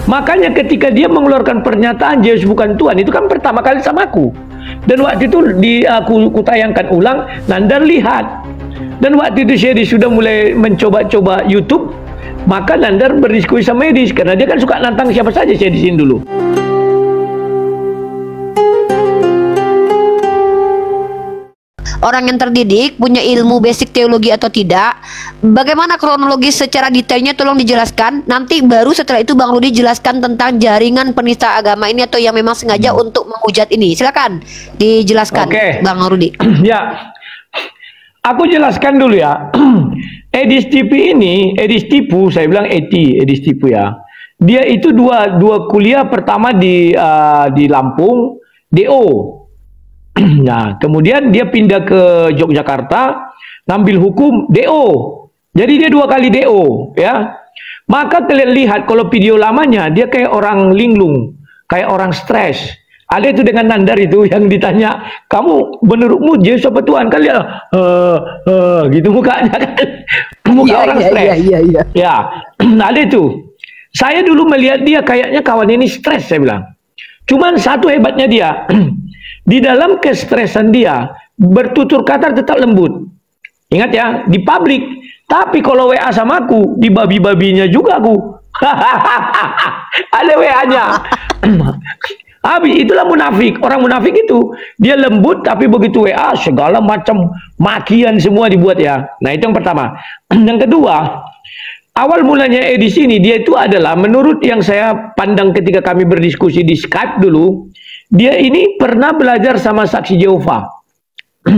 Makanya ketika dia mengeluarkan pernyataan Yesus bukan Tuhan, itu kan pertama kali sama aku. Dan waktu itu aku tayangkan ulang, Nandar lihat. Dan waktu itu saya sudah mulai mencoba-coba YouTube, maka Nandar berdiskusi sama Edis, karena dia kan suka nantang siapa saja saya di sini dulu. Orang yang terdidik, punya ilmu basic teologi atau tidak, bagaimana kronologis secara detailnya tolong dijelaskan. Nanti baru setelah itu Bang Rudi jelaskan tentang jaringan penista agama ini atau yang memang sengaja untuk menghujat ini. Silakan dijelaskan, Bang Rudi. Ya, aku jelaskan dulu ya. Edis TV ini, Edis Tipu, saya bilang Edis Tipu ya. Dia itu dua kuliah, pertama di Lampung, DO. Nah, kemudian dia pindah ke Yogyakarta, ngambil hukum DO. Jadi dia 2 kali DO, ya. Maka kalian lihat kalau video lamanya dia kayak orang linglung, kayak orang stres. Ada itu dengan Nandar itu yang ditanya, kamu menurutmu Yesus apa Tuhan? Kalian gitu mukanya kan. Muka orang stres. Ya, ada itu. Saya dulu melihat dia kayaknya kawan ini stres, saya bilang. Cuman satu hebatnya dia. Di dalam kestresan dia, bertutur kata tetap lembut. Ingat ya, di publik. Tapi kalau WA sama aku, di babi-babinya juga aku. Ada WA-nya. Habis, itulah munafik. Orang munafik itu, dia lembut, tapi begitu WA, segala macam makian semua dibuat ya. Nah, itu yang pertama. Yang kedua, awal mulanya Edis ini, dia itu adalah, menurut yang saya pandang ketika kami berdiskusi di Skype dulu, dia ini pernah belajar sama saksi Jehovah.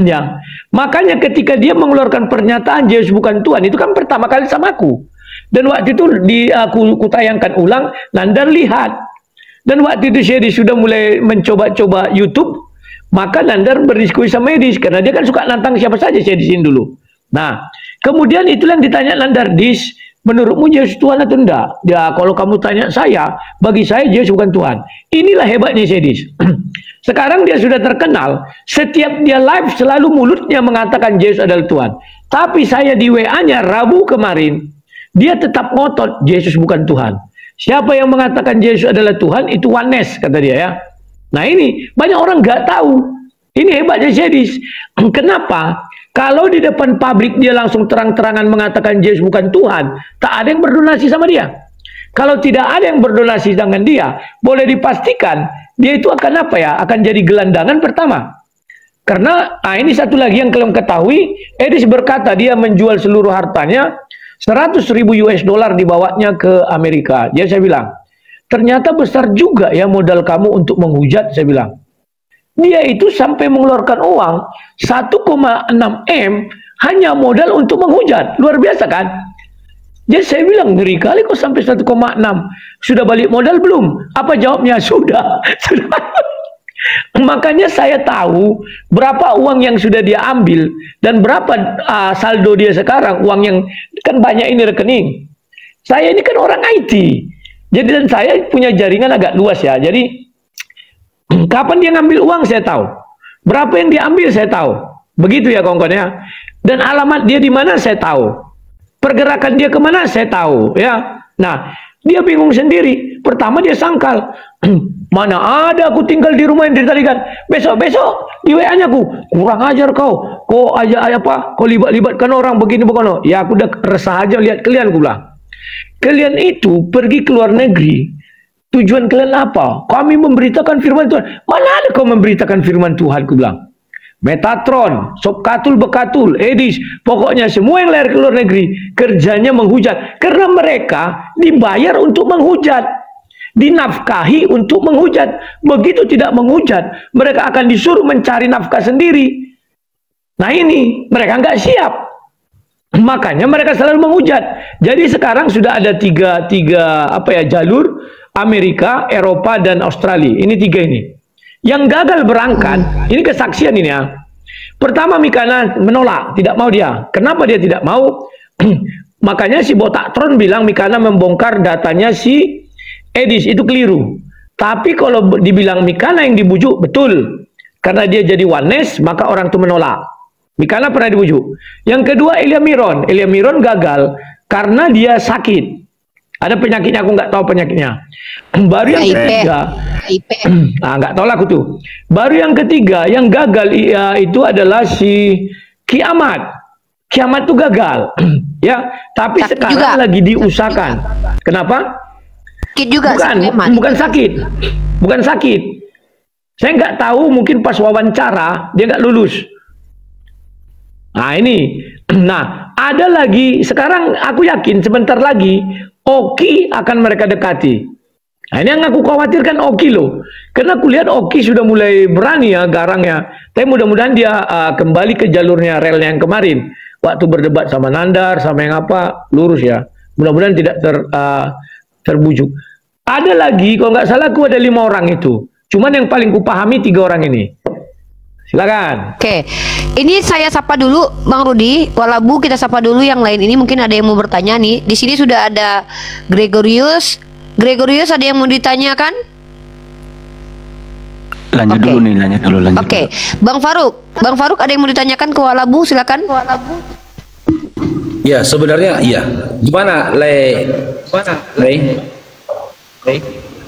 Ya. Makanya ketika dia mengeluarkan pernyataan Yesus bukan Tuhan, itu kan pertama kali sama aku. Dan waktu itu aku tayangkan ulang, Nandar lihat. Dan waktu itu saya sudah mulai mencoba-coba YouTube, maka Nandar berdiskusi sama Edis, karena dia kan suka nantang siapa saja saya di sini dulu. Nah, kemudian itulah yang ditanya Nandar, Dis, menurutmu Yesus Tuhan atau enggak? Ya, kalau kamu tanya saya, bagi saya Yesus bukan Tuhan. Inilah hebatnya Sedis. Sekarang dia sudah terkenal. Setiap dia live selalu mulutnya mengatakan Yesus adalah Tuhan. Tapi saya di WA-nya Rabu kemarin, dia tetap ngotot Yesus bukan Tuhan. Siapa yang mengatakan Yesus adalah Tuhan, itu oneness, kata dia ya. Nah ini, banyak orang nggak tahu. Ini hebatnya Sedis. Kenapa? Kalau di depan publik dia langsung terang-terangan mengatakan Yesus bukan Tuhan, tak ada yang berdonasi sama dia. Kalau tidak ada yang berdonasi dengan dia, boleh dipastikan dia itu akan apa ya? Akan jadi gelandangan pertama. Karena ini satu lagi yang kalian ketahui, Edis berkata dia menjual seluruh hartanya, 100.000 US dollar dibawanya ke Amerika. Jadi saya bilang, ternyata besar juga ya modal kamu untuk menghujat, saya bilang. Dia itu sampai mengeluarkan uang 1,6 M hanya modal untuk menghujat. Luar biasa kan? Jadi saya bilang, ngeri kali kok sampai 1,6. Sudah balik modal belum? Apa jawabnya? Sudah. Makanya saya tahu berapa uang yang sudah dia ambil dan berapa saldo dia sekarang. Uang yang kan banyak ini rekening. Saya ini kan orang IT. Jadi dan saya punya jaringan agak luas ya. Jadi kapan dia ngambil uang saya tahu. Berapa yang dia ambil saya tahu. Begitu ya kawan-kawan ya. Dan alamat dia di mana saya tahu. Pergerakan dia kemana saya tahu ya. Nah, dia bingung sendiri. Pertama dia sangkal. Mana ada aku tinggal di rumah yang ditarikan. Besok-besok di WA-nya aku. Kurang ajar kau. Kau aja apa? Kau libat-libatkan orang begini begono. Ya aku udah resah aja lihat kalian, aku bilang. Kalian itu pergi ke luar negeri. Tujuan kalian apa? Kami memberitakan firman Tuhan. Mana ada kau memberitakan firman Tuhan, aku bilang. Metatron, Sopkatul Bekatul, Edis, pokoknya semua yang lahir ke luar negeri kerjanya menghujat. Karena mereka dibayar untuk menghujat, dinafkahi untuk menghujat. Begitu tidak menghujat, mereka akan disuruh mencari nafkah sendiri. Nah ini, mereka nggak siap. Makanya mereka selalu menghujat. Jadi sekarang sudah ada tiga jalur, Amerika, Eropa, dan Australia. Ini tiga ini. Yang gagal berangkat, ini kesaksian ini ya. Pertama Mikana menolak, tidak mau dia. Kenapa dia tidak mau? Makanya si Botaktron bilang Mikana membongkar datanya si Edis, itu keliru. Tapi kalau dibilang Mikana yang dibujuk, betul. Karena dia jadi oneness, maka orang itu menolak. Mikana pernah dibujuk. Yang kedua Elia Miron. Elia Miron gagal karena dia sakit. Ada penyakitnya, aku nggak tahu penyakitnya. Baru yang ketiga, nggak tahu lah aku tuh. Baru yang ketiga, yang gagal itu adalah si kiamat. Kiamat tuh gagal, ya. Tapi sekarang juga lagi diusahakan. Kenapa? Sakit juga. Bukan sakit, bukan sakit. Saya nggak tahu, mungkin pas wawancara dia nggak lulus. Nah ini, nah ada lagi. Sekarang aku yakin sebentar lagi Oki akan mereka dekati. Nah, ini yang aku khawatirkan Oki loh. Karena aku lihat Oki sudah mulai berani ya garangnya. Tapi mudah-mudahan dia kembali ke jalurnya relnya yang kemarin. Waktu berdebat sama Nandar, sama yang apa, lurus ya. Mudah-mudahan tidak terbujuk. Ada lagi, kalau nggak salah aku ada 5 orang itu. Cuman yang paling kupahami 3 orang ini. Silakan. Oke, ini saya sapa dulu Bang Rudi. Walabu kita sapa dulu yang lain ini, mungkin ada yang mau bertanya nih. Di sini sudah ada Gregorius. Gregorius, ada yang mau ditanyakan? Lanjut dulu nih, lanjut dulu. Oke, Bang Faruk ada yang mau ditanyakan ke Walabu, silakan. Ya, sebenarnya iya. Gimana, Le?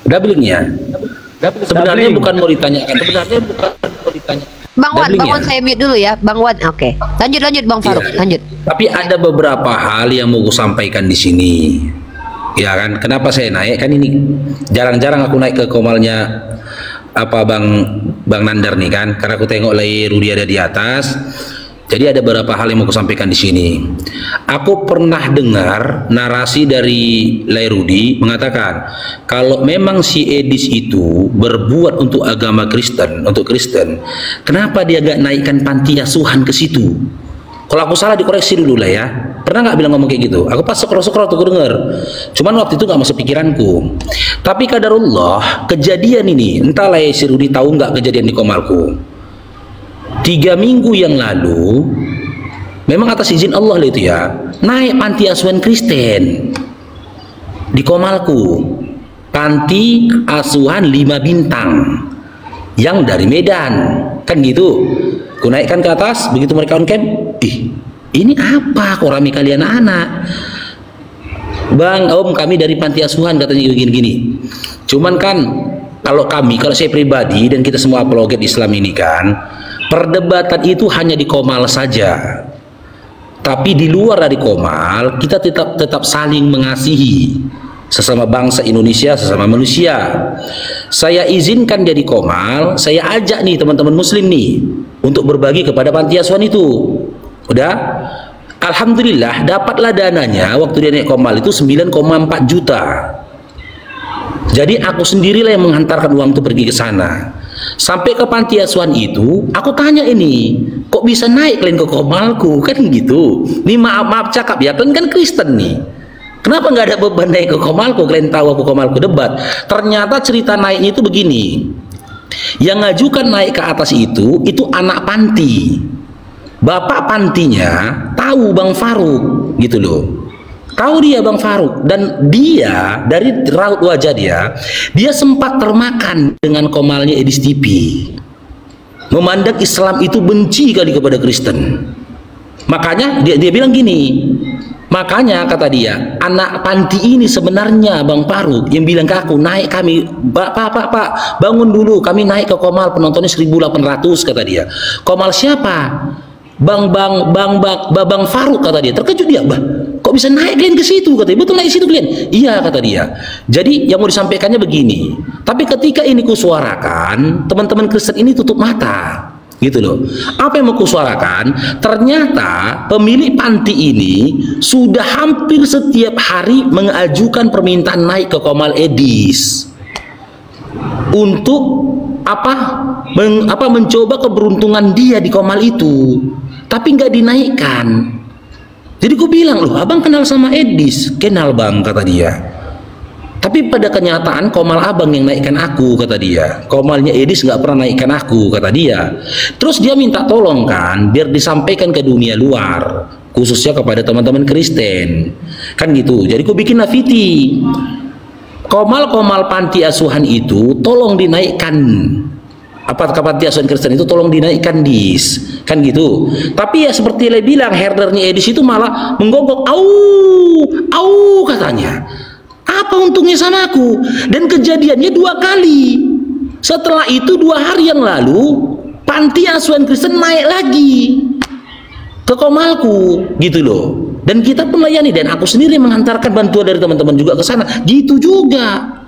Doublingnya. Sebenarnya bukan mau ditanyakan. Bang Wan, saya mute dulu ya, Bang Wan. Oke. Lanjut Bang Faruk, lanjut. Tapi ada beberapa hal yang mau gue sampaikan di sini. Ya kan, kenapa saya naik? Kan ini jarang-jarang aku naik ke komalnya Bang Nandar nih kan, karena aku tengok lagi Rudi ada di atas. Jadi ada beberapa hal yang mau aku sampaikan di sini. Aku pernah dengar narasi dari Lai Rudi mengatakan kalau memang si Edis itu berbuat untuk agama Kristen, untuk Kristen, kenapa dia gak naikkan panti asuhan ke situ? Kalau aku salah dikoreksi dulu lah ya. Pernah nggak bilang ngomong kayak gitu? Aku pas scroll tuh aku denger. Cuman waktu itu nggak masuk pikiranku. Tapi kadarullah kejadian ini, entahlah ya si Rudi tahu nggak kejadian di komalku. 3 minggu yang lalu, memang atas izin Allah itu ya, naik panti asuhan Kristen di komalku. Panti asuhan 5 bintang yang dari Medan, kan gitu. Ku naikkan ke atas, begitu mereka on camp, ini apa kok rame kalian anak? Bang, Om, kami dari panti asuhan katanya gini-gini. Cuman kan kalau saya pribadi dan kita semua apologet Islam ini kan, perdebatan itu hanya di komal saja. Tapi di luar dari komal, kita tetap saling mengasihi sesama bangsa Indonesia, sesama manusia. Saya izinkan dia di komal, saya ajak nih teman-teman muslim nih untuk berbagi kepada panti asuhan itu. Udah, alhamdulillah dapatlah dananya waktu dia naik komal itu 9,4 juta. Jadi aku sendirilah yang menghantarkan uang itu pergi ke sana. Sampai ke panti asuhan itu, aku tanya ini, kok bisa naik kalian ke komalku? Kan gitu. Ini maaf cakap ya, kalian kan Kristen nih. Kenapa nggak ada beban naik ke komalku? Kalian tahu aku komalku debat. Ternyata cerita naiknya itu begini. Yang ngajukan naik ke atas itu anak panti. Bapak pantinya tahu Bang Faruk gitu loh. Tahu dia Bang Faruk, dan dia dari raut wajah dia sempat termakan dengan komalnya Edis TV. Memandang Islam itu benci kali kepada Kristen. Makanya dia bilang gini. Makanya kata dia, anak panti ini sebenarnya Bang Faruk yang bilang ke aku, naik kami, Pak, bangun dulu, kami naik ke komal, penontonnya 1.800 kata dia. Komal siapa? Bang Faruk kata dia. Terkejut dia, bah, kok bisa naik kalian ke situ? Kata dia, betul naik situ kalian? Iya kata dia. Jadi yang mau disampaikannya begini. Tapi ketika ini kusuarakan, teman-teman Kristen ini tutup mata. Gitu loh. Apa yang mau kusuarakan? Ternyata pemilik panti ini sudah hampir setiap hari mengajukan permintaan naik ke komal Edis untuk mencoba keberuntungan dia di komal itu, tapi nggak dinaikkan. Jadi gue bilang, loh abang kenal sama Edis? Kenal bang, kata dia. Tapi pada kenyataan komal abang yang naikkan aku, kata dia. Komalnya Edis nggak pernah naikkan aku, kata dia. Terus dia minta tolong kan, biar disampaikan ke dunia luar, khususnya kepada teman-teman Kristen, kan gitu. Jadi aku bikin nafiti, komal-komal panti asuhan itu tolong dinaikkan. Panti asuhan Kristen itu tolong dinaikkan dis, kan gitu. Tapi ya seperti dia bilang, herdernya Edis itu malah menggonggong, au katanya. Apa untungnya sama aku? Dan kejadiannya 2 kali. Setelah itu 2 hari yang lalu panti asuhan Kristen naik lagi ke Komalku gitu loh. Dan kita pun layani, dan aku sendiri mengantarkan bantuan dari teman-teman juga ke sana. Gitu juga.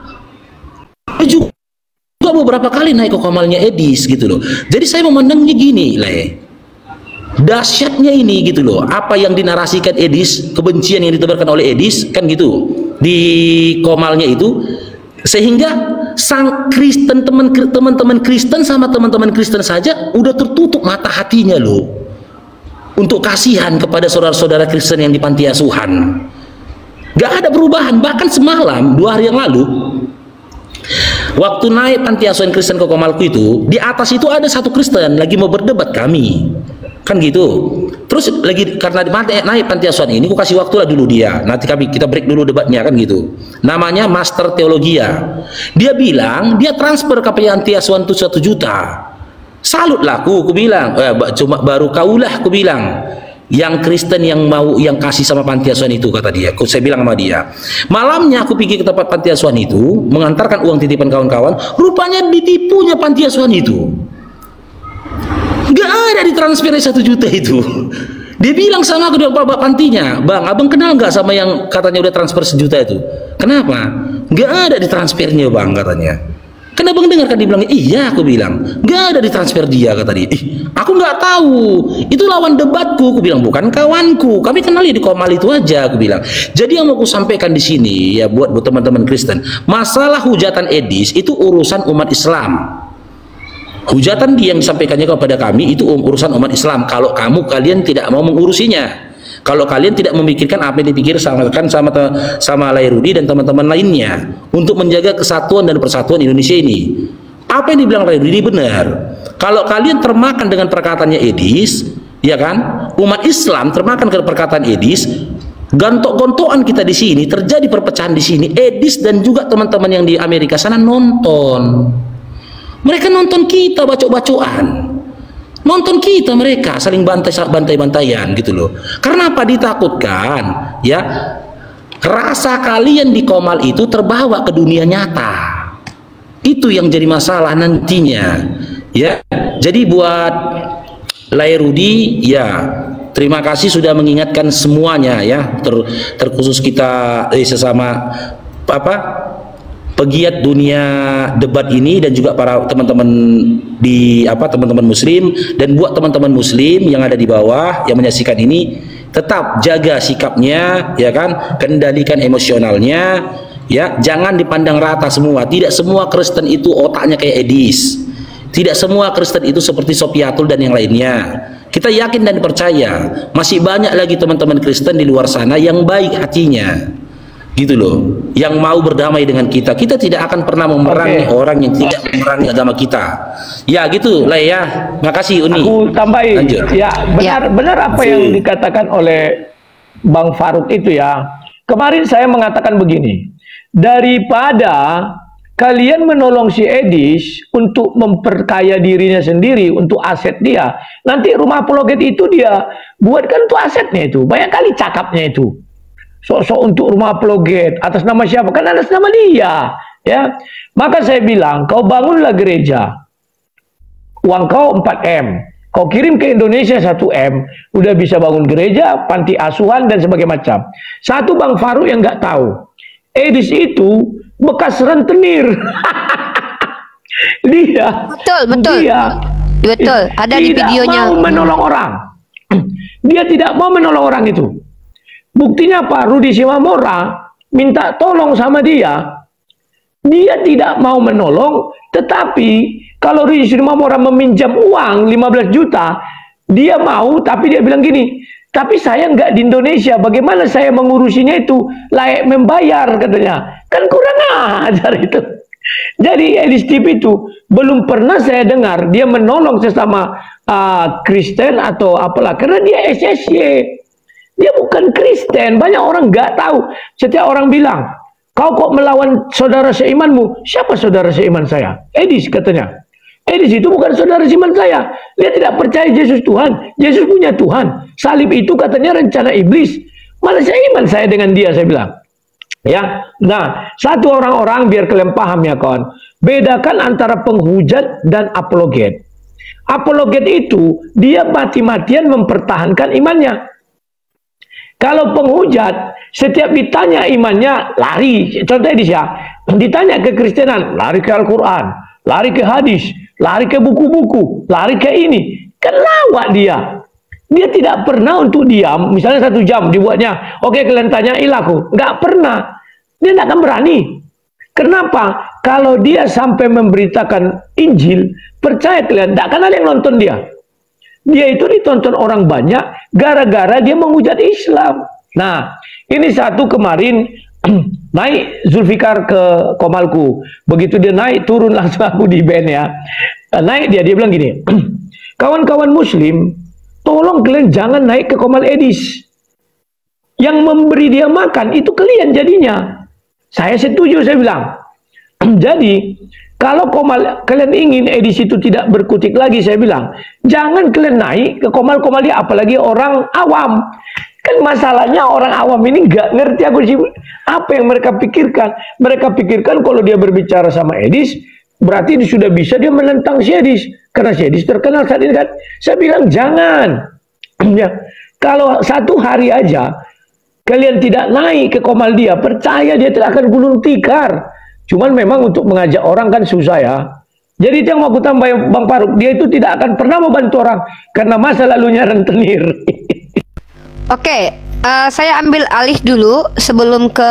Juga beberapa kali naik ke Komalnya Edis gitu loh. Jadi saya memandangnya gini, dahsyatnya ini gitu loh. Apa yang dinarasikan Edis, kebencian yang ditebarkan oleh Edis kan gitu di Komalnya itu, sehingga sang Kristen, teman-teman Kristen sama teman-teman Kristen saja udah tertutup mata hatinya loh untuk kasihan kepada saudara-saudara Kristen yang di panti asuhan. Gak ada perubahan. Bahkan semalam 2 hari yang lalu waktu naik panti asuhan Kristen ke Komalku itu, di atas itu ada satu Kristen lagi mau berdebat kami kan gitu. Terus lagi karena naik panti asuhan ini, aku kasih waktu lah dulu dia, nanti kita break dulu debatnya kan gitu. Namanya Master Teologia. Dia bilang dia transfer ke panti asuhan itu 1 juta. Salut lah aku bilang, cuma baru kaulah aku bilang yang Kristen yang mau, yang kasih sama panti asuhan itu, kata dia. Saya bilang sama dia, malamnya aku pergi ke tempat panti asuhan itu mengantarkan uang titipan kawan-kawan, rupanya ditipunya panti asuhan itu. Gak ada ditransfer 1 juta itu. Dia bilang sama aku, dia bapak pantinya, bang, abang kenal nggak sama yang katanya udah transfer 1 juta itu? Kenapa? Gak ada ditransfernya bang, katanya. Kan abang dengar kan dia bilang, iya, aku bilang gak ada ditransfer dia, kata dia. Aku nggak tahu, itu lawan debatku, aku bilang, bukan kawanku, kami kenal ya di Komal itu aja, aku bilang. Jadi yang mau aku sampaikan di sini ya buat teman-teman Kristen, masalah hujatan Edis itu urusan umat Islam. Hujatan dia yang disampaikannya kepada kami itu urusan umat Islam. Kalau kalian tidak mau mengurusinya, kalau kalian tidak memikirkan apa yang dipikir sama Lairudi dan teman-teman lainnya untuk menjaga kesatuan dan persatuan Indonesia ini, apa yang dibilang Lairudi ini benar. Kalau kalian termakan dengan perkataannya Edis, ya kan, umat Islam termakan ke perkataan Edis, gontok-gontokan kita di sini, terjadi perpecahan di sini. Edis dan juga teman-teman yang di Amerika sana nonton. Mereka nonton kita bacok-bacokan, nonton kita mereka saling bantai-bantaian gitu loh. Karena apa? Ditakutkan ya rasa kalian di Komal itu terbawa ke dunia nyata. Itu yang jadi masalah nantinya ya. Jadi buat Lairudi ya, terima kasih sudah mengingatkan semuanya ya, terkhusus kita sesama pegiat dunia debat ini, dan juga para teman-teman di teman-teman muslim, dan buat teman-teman muslim yang ada di bawah yang menyaksikan ini, tetap jaga sikapnya ya kan, kendalikan emosionalnya ya, jangan dipandang rata semua. Tidak semua Kristen itu otaknya kayak Edis, tidak semua Kristen itu seperti Sopiatul dan yang lainnya. Kita yakin dan percaya masih banyak lagi teman-teman Kristen di luar sana yang baik hatinya gitu loh, yang mau berdamai dengan kita. Kita tidak akan pernah memerangi orang yang tidak memerangi agama kita ya, gitu lah ya. Makasih Uni. Aku tambahin. Lanjut. Ya benar apa yang dikatakan oleh Bang Faruk itu ya. Kemarin saya mengatakan begini, daripada kalian menolong si Edis untuk memperkaya dirinya sendiri, untuk aset dia, nanti rumah apologet itu dia buatkan untuk asetnya itu, banyak kali cakapnya itu. Sok-sok untuk rumah apologet atas nama siapa? Kan atas nama dia ya. Maka saya bilang, kau bangunlah gereja, uang kau 4M, kau kirim ke Indonesia 1M, udah bisa bangun gereja, panti asuhan dan sebagainya macam. Satu Bang Faruk yang nggak tahu, Edis itu bekas rentenir. Dia ada di videonya, mau menolong orang. Dia tidak mau menolong orang itu. Buktinya Pak Rudi Simamora minta tolong sama dia, dia tidak mau menolong. Tetapi kalau Rudi Simamora meminjam uang 15 juta, dia mau, tapi dia bilang gini, tapi saya nggak di Indonesia, bagaimana saya mengurusinya itu layak membayar, katanya. Kan kurang ajar itu. Jadi Edis TV itu belum pernah saya dengar dia menolong sesama Kristen atau apalah, karena dia SSY. Dia bukan Kristen. Banyak orang nggak tahu. Setiap orang bilang, kau kok melawan saudara seimanmu? Siapa saudara seiman saya? Edis, katanya. Edis itu bukan saudara seiman saya. Dia tidak percaya Yesus Tuhan. Yesus punya Tuhan. Salib itu katanya rencana iblis. Malah seiman saya dengan dia, saya bilang. Ya, nah satu orang-orang biar kalian paham ya kawan, bedakan antara penghujat dan apologet. Apologet itu dia mati-matian mempertahankan imannya. Kalau penghujat setiap ditanya imannya lari. Contohnya di sini, ditanya ke Kristenan lari ke Al-Quran, lari ke hadis, lari ke buku-buku, lari ke ini, kan lawak dia. Dia tidak pernah untuk diam, misalnya 1 jam dibuatnya, oke kalian tanya ilaku, nggak pernah. Dia tidak akan berani. Kenapa? Kalau dia sampai memberitakan Injil, percaya kalian, tidak akan ada yang nonton dia. Dia itu ditonton orang banyak, gara-gara dia menghujat Islam. Nah, ini satu kemarin, naik Zulfikar ke Komalku. Begitu dia naik, turun langsung aku di band ya. Naik dia bilang gini, kawan-kawan muslim, tolong kalian jangan naik ke Komal Edis. Yang memberi dia makan itu kalian jadinya. Saya setuju, saya bilang. Jadi, kalau kalian ingin Edis itu tidak berkutik lagi, saya bilang, jangan kalian naik ke Komal-Komal dia, apalagi orang awam. Kan masalahnya orang awam ini nggak ngerti aku sih apa yang mereka pikirkan. Mereka pikirkan kalau dia berbicara sama Edis, berarti sudah bisa dia menentang si Edis. Karena si Edis terkenal saat ini kan. Saya bilang jangan. Ya, kalau 1 hari aja kalian tidak naik ke Komal dia, percaya dia tidak akan gulung tikar. Cuman memang untuk mengajak orang kan susah ya. Jadi itu yang mau aku tambah Bang Faruk, dia itu tidak akan pernah membantu orang karena masa lalunya rentenir. Oke, saya ambil alih dulu sebelum ke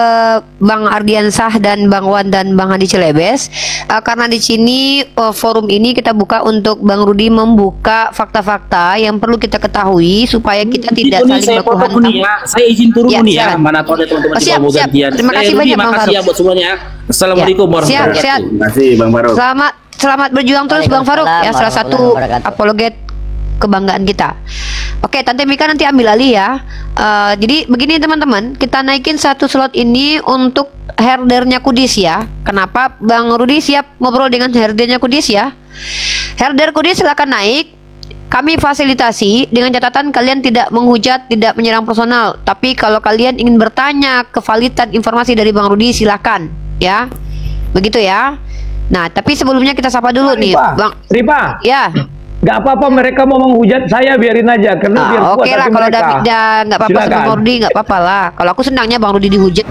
Bang Ardiansah dan Bang Wan dan Bang Hadi Celebes. Karena di sini forum ini kita buka untuk Bang Rudi membuka fakta-fakta yang perlu kita ketahui supaya kita tidak saling baku hantam. Saya izin turun Ya, nih ya, silakan. mana tahu ada teman-teman di Siap, bawah siap. gantian. Terima kasih banyak, Bang Makasih Faruk. ya buat semuanya. Assalamualaikum Ya, warahmatullahi siap. wabarakatuh. Terima kasih Bang Faruk. Selamat berjuang terus Bang Faruk ya, salah satu Waalaikumsalam warahmatullahi apologet kebanggaan kita. Oke, Tante Mika nanti ambil alih ya. Jadi begini teman-teman, kita naikin 1 slot ini untuk herdernya Kudis ya. Kenapa Bang Rudi siap ngobrol dengan herdernya Kudis ya? Herder Kudis silakan naik. Kami fasilitasi dengan catatan kalian tidak menghujat, tidak menyerang personal. Tapi kalau kalian ingin bertanya kevalidan informasi dari Bang Rudi silakan ya. Begitu ya. Nah, tapi sebelumnya kita sapa dulu nih, Bang. Ripa. Ya. Gak apa-apa mereka mau menghujat saya, biarin aja karena biar kuat Oke lah hati kalau mereka. udah nggak apa-apa sama Silakan. Bang Rudi nggak apa-apa lah. Kalau aku senangnya Bang Rudi dihujat.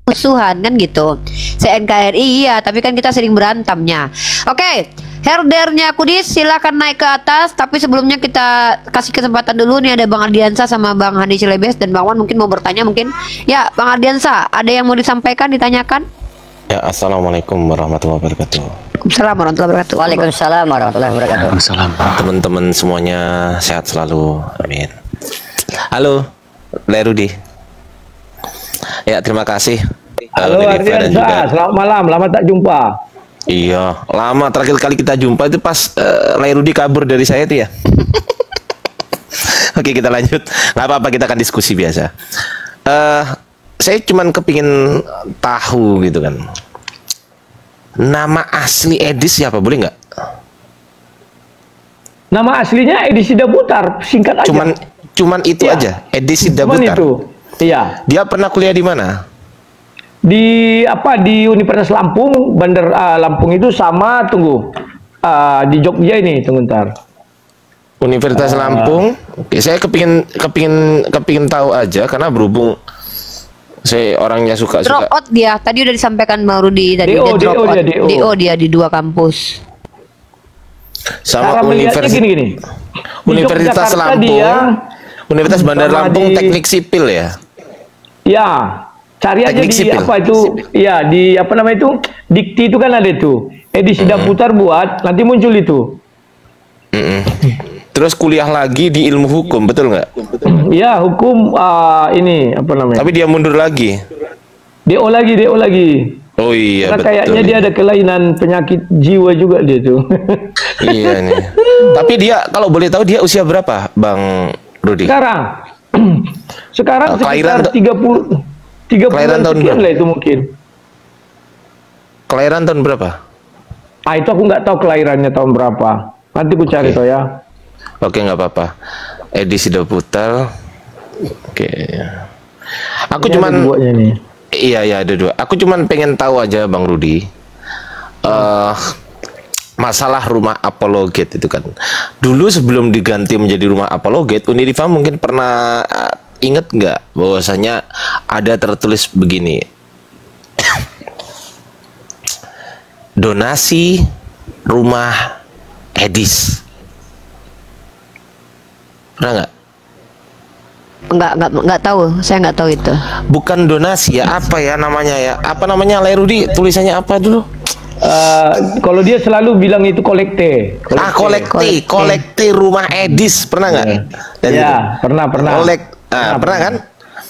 Musuhan kan gitu. Se-NKRI iya, tapi kan kita sering berantamnya. Oke, herdernya Kudis silakan naik ke atas. Tapi sebelumnya kita kasih kesempatan dulu nih, ada Bang Ardiansah sama Bang Hadi Celebes dan Bang Wan mungkin mau bertanya mungkin. Ya, Bang Ardiansah, ada yang mau disampaikan, ditanyakan? Ya, assalamualaikum warahmatullahi wabarakatuh. Waalaikumsalam warahmatullahi wabarakatuh. Waalaikumsalam warahmatullahi wabarakatuh. Waalaikumsalam. Teman-teman semuanya sehat selalu, amin. Halo, Lerudi. Ya, terima kasih. Halo Lady Fred dan juga. Ardiansah, selamat malam, lama tak jumpa. Iya, lama terakhir kali kita jumpa itu pas Lerudi kabur dari saya itu ya. Oke, kita lanjut. Nggak apa-apa, kita akan diskusi biasa. Saya cuman kepingin tahu gitu kan. Nama asli Edis siapa, boleh nggak? Nama aslinya Edi Sidaputar, singkat aja. Cuman itu Iya. aja, Edis Cuman Sidaputar. itu. Iya. Dia pernah kuliah di mana? Di Universitas Lampung, Bandar Lampung itu sama di Jogja ini, tunggu ntar. Universitas Lampung. Oke, saya kepingin tahu aja karena berhubung saya orangnya suka Drop out dia. Tadi udah disampaikan Bang Rudi tadi DO, dia drop out. dia DO. DO dia di 2 kampus. sama Cara melihatnya gini-gini. Di Universitas Yogyakarta Lampung, dia, Bandar sama Lampung di- Teknik Sipil ya. Ya, cari aja Teknik di sipil. apa itu? Ya, di apa namanya itu? Dikti itu kan ada itu. Edi Sidaputar buat, nanti muncul itu. Terus kuliah lagi di ilmu hukum, betul nggak? Ya, hukum ini apa namanya? Tapi dia mundur lagi. DO lagi. Oh iya, Karena betul. kayaknya dia ada kelainan penyakit jiwa juga dia tuh. Iya nih. Tapi dia kalau boleh tahu dia usia berapa, Bang Rudi? Sekarang Kelahiran sekitar 30 kelahiran tahun sekian berapa? lah itu mungkin. Kelahiran tahun berapa? Ah, itu aku nggak tahu kelahirannya tahun berapa. Nanti ku cari Oke. toh ya. Oke, nggak apa-apa. Edisi Doputal. Oke. Aku Ini ada cuman duanya nih. iya ada dua. Aku cuman pengen tahu aja Bang Rudi. Masalah rumah Apologate itu kan. Dulu sebelum diganti menjadi rumah Apologate, Uniriva mungkin pernah inget nggak bahwasanya ada tertulis begini. Donasi rumah Edis. Pernah nggak? Nggak tahu, saya nggak tahu itu. Bukan donasi ya, apa ya namanya ya? Apa namanya Lerudi? Tulisannya apa dulu? Kalau dia selalu bilang itu kolekte. Kolekte rumah Edis, pernah nggak? Dan Ya, pernah. pernah kan?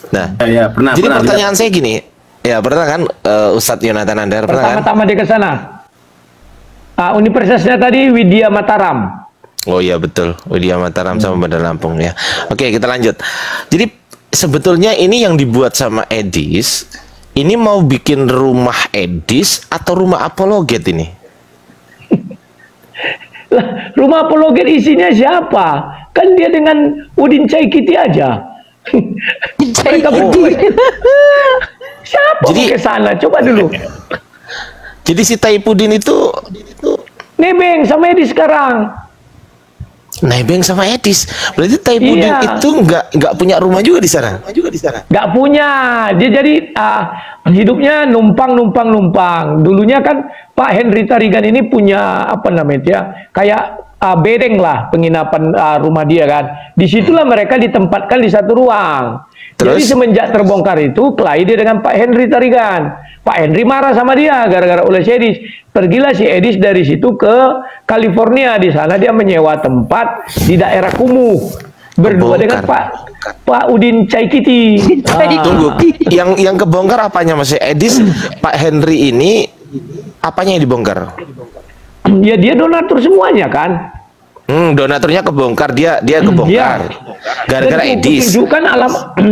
Nah, Ya, pernah. jadi pernah, pertanyaan saya gini, ya pernah kan Ustadz Yonatan Andar pernah kan? Pertama-tama dia ke sana. Universitasnya tadi Widya Mataram. Oh iya betul, Widya Mataram sama Bandar Lampung ya. Oke, kita lanjut. Jadi sebetulnya ini yang dibuat sama Edis, ini mau bikin rumah Edis atau rumah Apologate ini? Lah, rumah Apologate isinya siapa? Kan dia dengan Udin Caikiti aja. Mereka berdua. Siapa Jadi- mau ke sana? Coba dulu. Jadi si Taipudin itu Nebeng sama Edi sekarang. nebeng sama Edis. Berarti Taipudin Iya. itu nggak punya rumah juga di sana. Gak punya. Dia jadi hidupnya numpang. Dulunya kan Pak Henry Tarigan ini punya apa namanya ya, kayak bedeng lah penginapan rumah dia kan. Disitulah mereka ditempatkan di satu ruang. Terus? Jadi semenjak terbongkar itu kelahi dia dengan Pak Henry Tarigan. Pak Henry marah sama dia gara-gara oleh si Edis. Pergilah si Edis dari situ ke California. Di sana dia menyewa tempat di daerah Kumuh. Berdua dengan Pak Udin Caikiti. Tunggu, yang kebongkar apanya Mas Edis? Pak Henry ini apanya yang dibongkar? Ya dia donatur semuanya kan. Donaturnya kebongkar, dia kebongkar. Gara-gara Dan Edis. Tunjukkan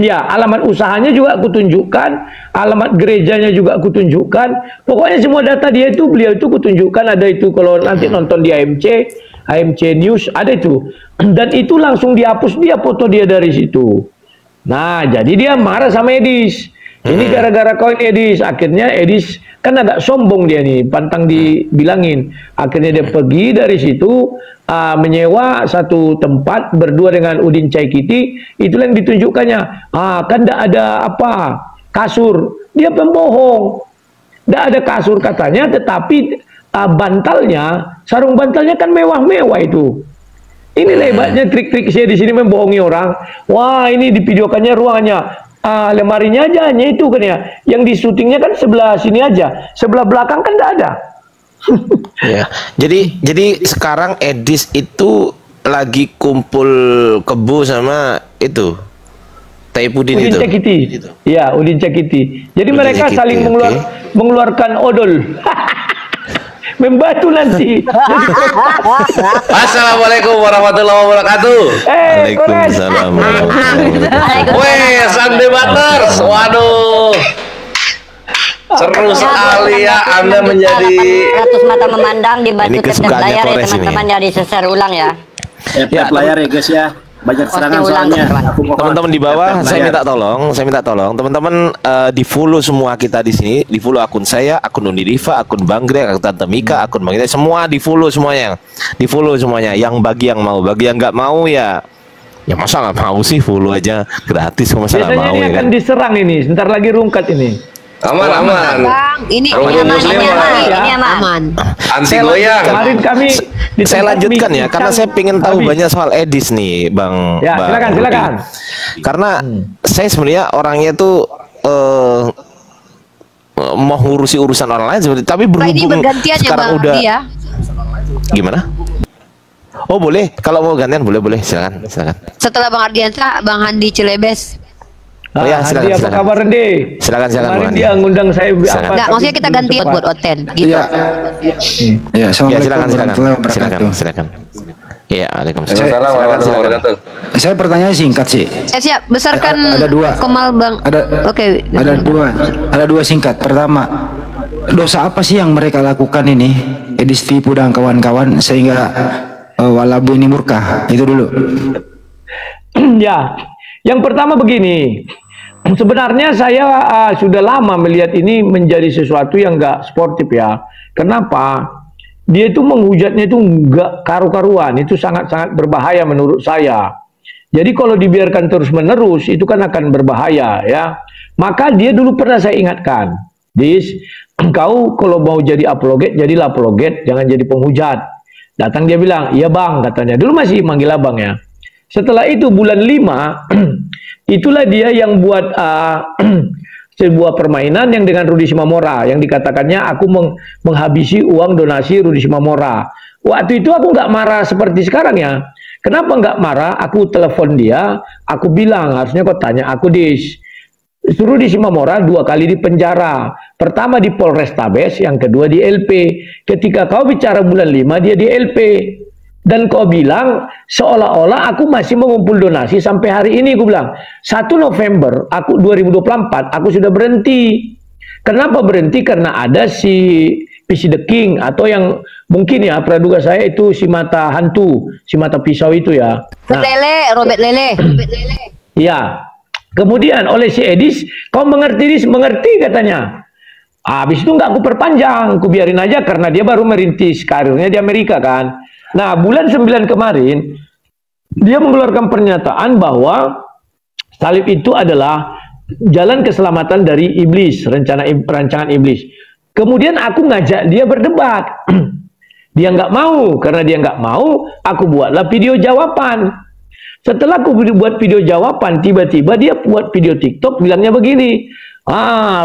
alamat usahanya juga aku tunjukkan, alamat gerejanya juga aku tunjukkan. Pokoknya semua data dia itu beliau itu aku tunjukkan, ada itu kalau nanti nonton di AMC News ada itu. Dan itu langsung dihapus dia foto dia dari situ. Nah, jadi dia marah sama Edis. Ini gara-gara koin Edis. Akhirnya Edis kan agak sombong dia nih, pantang dibilangin. Akhirnya dia pergi dari situ, menyewa satu tempat berdua dengan Udin Caikiti. Itulah yang ditunjukkannya. Kan tidak ada kasur. Dia pembohong. Tidak ada kasur katanya, tetapi bantalnya, sarung bantalnya kan mewah-mewah itu. Ini hebatnya trik-trik saya di sini membohongi orang. Wah, ini divideokannya ruangannya. Lemarinya aja hanya itu kan ya. Yang di syutingnya kan sebelah sini aja. Sebelah belakang kan tidak ada. Ya. Jadi sekarang Edis itu lagi kumpul kebo sama itu Taipudin Udin itu. Caikiti. Ya, Udin Caikiti. Jadi Udin mereka Caikiti, saling oke. mengeluarkan odol. Membantu nanti. Assalamualaikum warahmatullahi wabarakatuh. Kores. Waalaikumsalam warahmatullahi wabarakatuh. Weh, sang debaters. Waduh. Seru sekali ya Anda menjadi Ratus mata memandang Ini dibantu tetap kesukaannya layar ya Kores ini. teman-teman ya diseser ulang ya. Ya, layar ya guys ya. Banyak serangan ulang, soalnya. teman-teman. Aku mohon. Teman-teman di bawah, Tap saya layar. minta tolong, teman-teman di follow semua kita di sini, di follow akun saya, akun Uniriva, akun Bang Greg, akun Tante Mika, akun Bang Ita, semua di follow semuanya, Yang bagi yang mau, bagi yang nggak mau ya masa nggak mau sih, follow aja gratis, masa nggak Biasanya mau ini ya akan kan? diserang ini. Sebentar lagi rungkat ini. aman. Bang, ini Kalau aman, muslim ini aman, ya. ini aman. Anti goyang. Kemarin kami di Saya tempat lanjutkan ya, bincang karena saya pengen tahu habis. banyak soal Edis nih, Bang. Ya, Bang silakan, Rudi. silakan. Karena saya sebenarnya orangnya tuh mau ngurusi urusan orang lain seperti, tapi Nah, ini berhubung bergantian ya sekarang Bang udah dia. gimana? Oh boleh, kalau mau gantian boleh, silakan. Setelah Bang Ardiansa, Bang Handi Cilebes. Oh ya, silakan, Handi, apa silakan. kabar Rende? Silakan, Kemarin Bang Handi. dia ngundang saya Silakan. Enggak, maksudnya kita ganti buat Oten gitu. Iya. Ya, Ya assalamualaikum silakan, warahmatullahi wabarakatuh. silakan. Iya, waalaikumsalam. Waalaikumsalam warahmatullahi wabarakatuh. Saya pertanyaan singkat sih. Siap, besarkan Ada dua. Kemal Bang. Oke. Ada dua singkat. Pertama, dosa apa sih yang mereka lakukan ini, Edis Tipu dan kawan-kawan, sehingga walabu ini murkah. Itu dulu. Ya, yang pertama begini. Sebenarnya saya sudah lama melihat ini menjadi sesuatu yang nggak sportif ya. Kenapa? Dia itu menghujatnya itu nggak karu-karuan. Itu sangat-sangat berbahaya menurut saya. Jadi kalau dibiarkan terus-menerus itu kan akan berbahaya ya. Maka dia dulu pernah saya ingatkan, Dis, engkau kalau mau jadi apologet, jadilah apologet, jangan jadi penghujat. Datang dia bilang, iya bang, katanya. Dulu masih manggil abang ya. Setelah itu bulan 5, itulah dia yang buat sebuah permainan yang dengan Rudi Simamora. Yang dikatakannya aku menghabisi uang donasi Rudi Simamora. Waktu itu aku nggak marah seperti sekarang ya. Kenapa nggak marah? Aku telepon dia, aku bilang, harusnya kau tanya aku, Dis. Rudi Simamora 2 kali di penjara. Pertama di Polrestabes, yang kedua di LP. Ketika kau bicara bulan 5, dia di LP. Dan kau bilang seolah-olah aku masih mengumpul donasi sampai hari ini. Aku bilang 1 November aku 2024 aku sudah berhenti. Kenapa berhenti? Karena ada si PC The King, atau yang mungkin ya praduga saya itu si mata hantu, si mata pisau itu ya. Nah, Robert Lele. ya. Kemudian oleh si Edis, kau mengerti, Dis? Mengerti katanya. Habis itu nggak aku perpanjang, aku biarin aja karena dia baru merintis karirnya di Amerika kan. Nah, bulan 9 kemarin, dia mengeluarkan pernyataan bahwa salib itu adalah jalan keselamatan dari iblis, rancangan iblis. Kemudian aku ngajak dia berdebat. Dia nggak mau, karena dia nggak mau, aku buatlah video jawaban. Setelah aku buat video jawaban, tiba-tiba dia buat video TikTok bilangnya begini,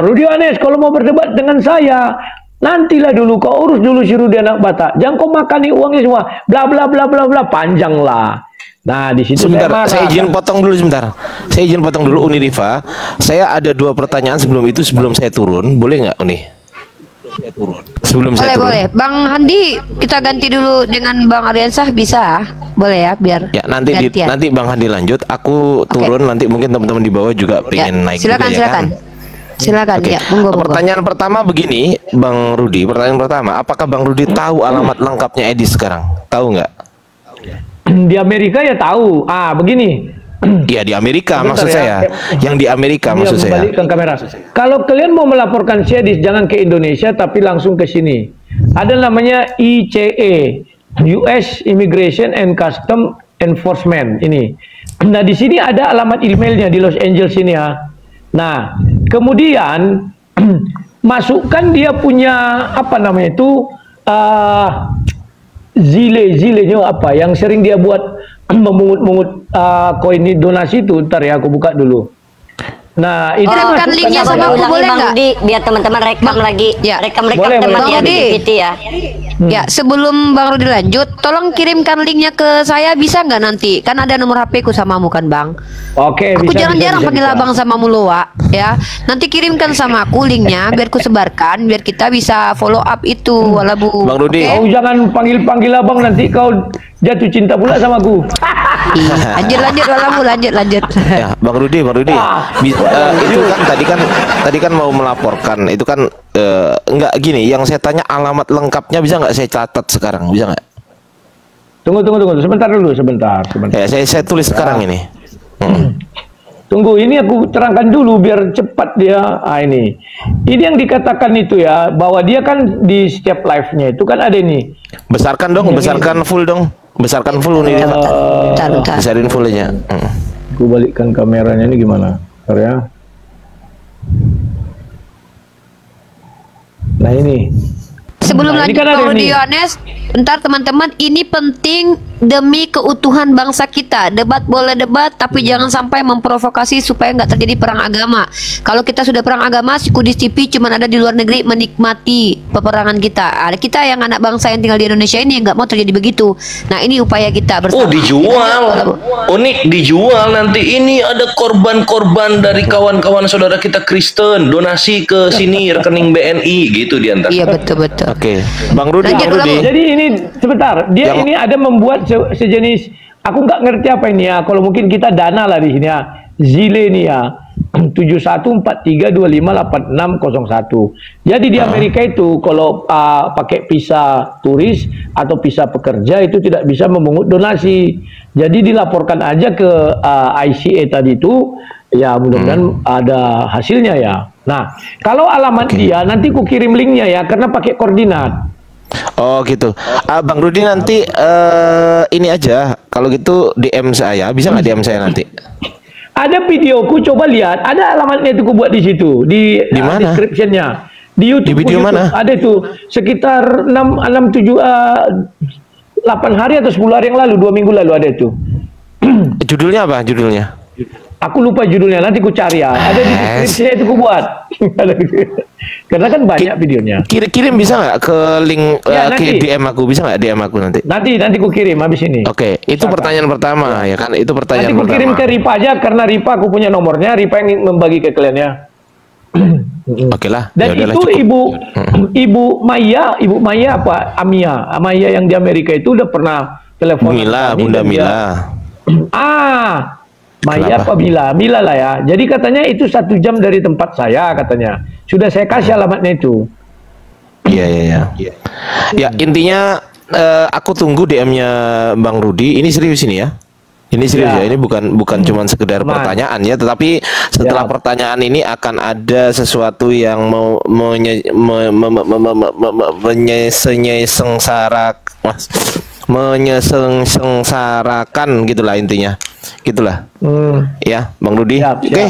Rudi Yohanes, kalau mau berdebat dengan saya, nantilah dulu, kau urus dulu si Rudi anak Batak. Jangan kau makan nih uangnya semua. Bla bla bla bla bla, panjang lah. Nah, di situ sebentar, saya izin potong dulu sebentar. Saya izin potong dulu Uni Rifa. Saya ada 2 pertanyaan sebelum itu, sebelum saya turun. Boleh nggak Uni? Sebelum saya turun. Boleh. Bang Handi, kita ganti dulu dengan Bang Aryansah, bisa? Boleh ya, biar ya nanti nanti Bang Handi lanjut, aku turun, nanti mungkin teman-teman di bawah juga pengen naik silakan, juga, silakan. Ya kan? Silakan Oke. ya, monggo. Pertanyaan pertama begini, Bang Rudi. Pertanyaan pertama, apakah Bang Rudi tahu alamat lengkapnya Edi sekarang? Tahu nggak? Di Amerika ya tahu. Begini. Iya di Amerika. Sebentar maksud ya. saya. Yang di Amerika maksud saya. Membalikkan kamera. Kalau kalian mau melaporkan si Edis, jangan ke Indonesia tapi langsung ke sini. Ada namanya ICE, US Immigration and Custom Enforcement ini. Nah, di sini ada alamat emailnya di Los Angeles ini ya. Nah, kemudian masukkan dia punya apa namanya itu zilenya apa yang sering dia buat memungut-mungut koin donasi itu. Ntar ya aku buka dulu. Nah, itu kirimkan linknya sama aku, boleh nggak? Biar teman-teman rekam lagi. Ya. Rekam Boleh, teman boleh. ya Bang di Rudi. GPT ya. Ya, sebelum Bang Rudi lanjut, tolong kirimkan linknya ke saya, bisa nggak nanti? Kan ada nomor HP ku samamu kan, Bang? Oke, Aku bisa, jarang-jarang bisa, panggil bisa. abang sama Muloa, ya. Nanti kirimkan sama aku linknya, biar ku sebarkan, biar kita bisa follow up itu, walabu. Bang Rudi. Oke? Kau jangan panggil-panggil abang, nanti kau jatuh cinta pula sama aku. Lanjut, walabu, lanjut. Ya, Bang Rudi. Itu kan tadi kan mau melaporkan. Itu kan enggak gini. Yang saya tanya alamat lengkapnya bisa nggak saya catat sekarang? Bisa nggak? Tunggu. Sebentar dulu, sebentar. Ya, saya tulis sekarang ini. Tunggu, ini aku terangkan dulu biar cepat dia. Ini yang dikatakan itu ya, bahwa dia kan di setiap live-nya itu kan ada ini. Besarkan dong, besarkan full dong. Besarkan full nih. Bentar. Besarin fullnya. Aku balikkan kameranya ini gimana? Bentar ya. Nah ini. Sebelum Nah, ini lanjut kan ada Bang Rudi nih. Yohanes, bentar teman-teman, ini penting demi keutuhan bangsa kita. Debat boleh debat, tapi jangan sampai memprovokasi supaya nggak terjadi perang agama. Kalau kita sudah perang agama, si Kudis TV cuma ada di luar negeri menikmati peperangan kita. Ada kita yang anak bangsa yang tinggal di Indonesia ini yang nggak mau terjadi begitu. Nah, ini upaya kita bersama. Oh, dijual. Unik, dijual nanti. Ini ada korban-korban dari kawan-kawan saudara kita Kristen, donasi ke sini rekening BNI gitu diantar. Iya, betul. Oke. Bang Rudi. Jadi ini sebentar, dia Yang- ini ada membuat sejenis, aku nggak ngerti apa ini ya. Kalau mungkin kita dana lah di sini ya. Zilenia 7143258601. Jadi di Amerika itu kalau pakai visa turis atau visa pekerja itu tidak bisa memungut donasi. Jadi dilaporkan aja ke ICA tadi itu, ya mudah-mudahan ada hasilnya ya. Nah, kalau alamat dia nanti ku kirim linknya ya, karena pakai koordinat. Oh gitu. Bang Rudi nanti ini aja, kalau gitu DM saya, bisa nggak DM saya nanti? Ada videoku, coba lihat. Ada alamatnya itu ku buat di situ, di mana? description-nya. Di YouTube. Di video YouTube. mana? Ada itu sekitar 8 hari atau 10 hari yang lalu, 2 minggu lalu ada itu. Judulnya apa? Judulnya? Aku lupa judulnya, nanti ku cari ya. Ada di description itu ku buat. Karena kan banyak videonya. Kirim bisa nggak ke link Ya, ke nanti. DM aku, bisa nggak DM aku nanti? Nanti ku kirim habis ini. Oke, itu pertanyaan pertama ya kan? Itu pertanyaan Nanti ku kirim ke pertama. Ripa aja, karena Ripa aku punya nomornya. Ripa yang membagi ke kalian ya. Oke lah. Dan ya udahlah, itu cukup. ibu Maya apa Amia yang di Amerika itu udah pernah telepon Mila, kami Bunda dan dia- Mila. Maya Kenapa? apa Mila lah ya. Jadi katanya itu 1 jam dari tempat saya katanya. Sudah saya kasih alamatnya itu. Iya. Ya intinya aku tunggu DM-nya Bang Rudi. Ini serius ini ya. Ini serius ya. Ini bukan cuma sekedar Aman. pertanyaan ya, tetapi setelah Ya. pertanyaan ini akan ada sesuatu yang mau menyesengsarakan gitulah intinya. Gitulah. Ya, Bang Rudi. Siap. Oke.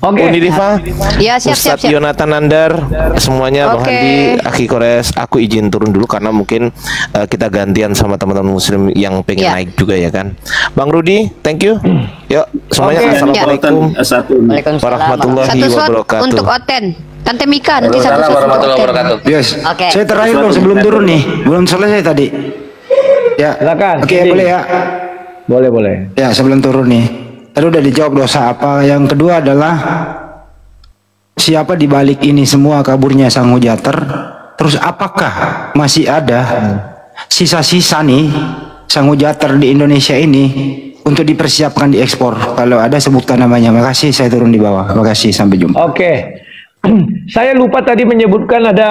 Oke. Uni Diva. Ya, siap. Ustadz Yonatan Nandar, semuanya Bang Oke. Handi, Aki Kores, aku izin turun dulu karena mungkin kita gantian sama teman-teman muslim yang pengen Ya. naik juga ya kan. Bang Rudi, thank you. Yuk, semuanya Oke. assalamualaikum Waalaikumsalam. warahmatullahi Satu slot wabarakatuh. untuk Oten. Tante Mika nanti satu slot untuk warahmatullahi Oten. wabarakatuh. Yes. Oke. Saya terakhir dong sebelum turun nih. Belum selesai tadi. Ya. Silakan. Oke, boleh ya. Boleh. Ya, sebelum turun nih. Tadi udah dijawab dosa apa. Yang kedua adalah siapa di balik ini semua kaburnya Sang Hujater? Terus apakah masih ada sisa-sisa nih Sang Hujater di Indonesia ini untuk dipersiapkan diekspor? Kalau ada sebutkan namanya. Makasih, saya turun di bawah. Makasih, sampai jumpa. Oke. Saya lupa tadi menyebutkan ada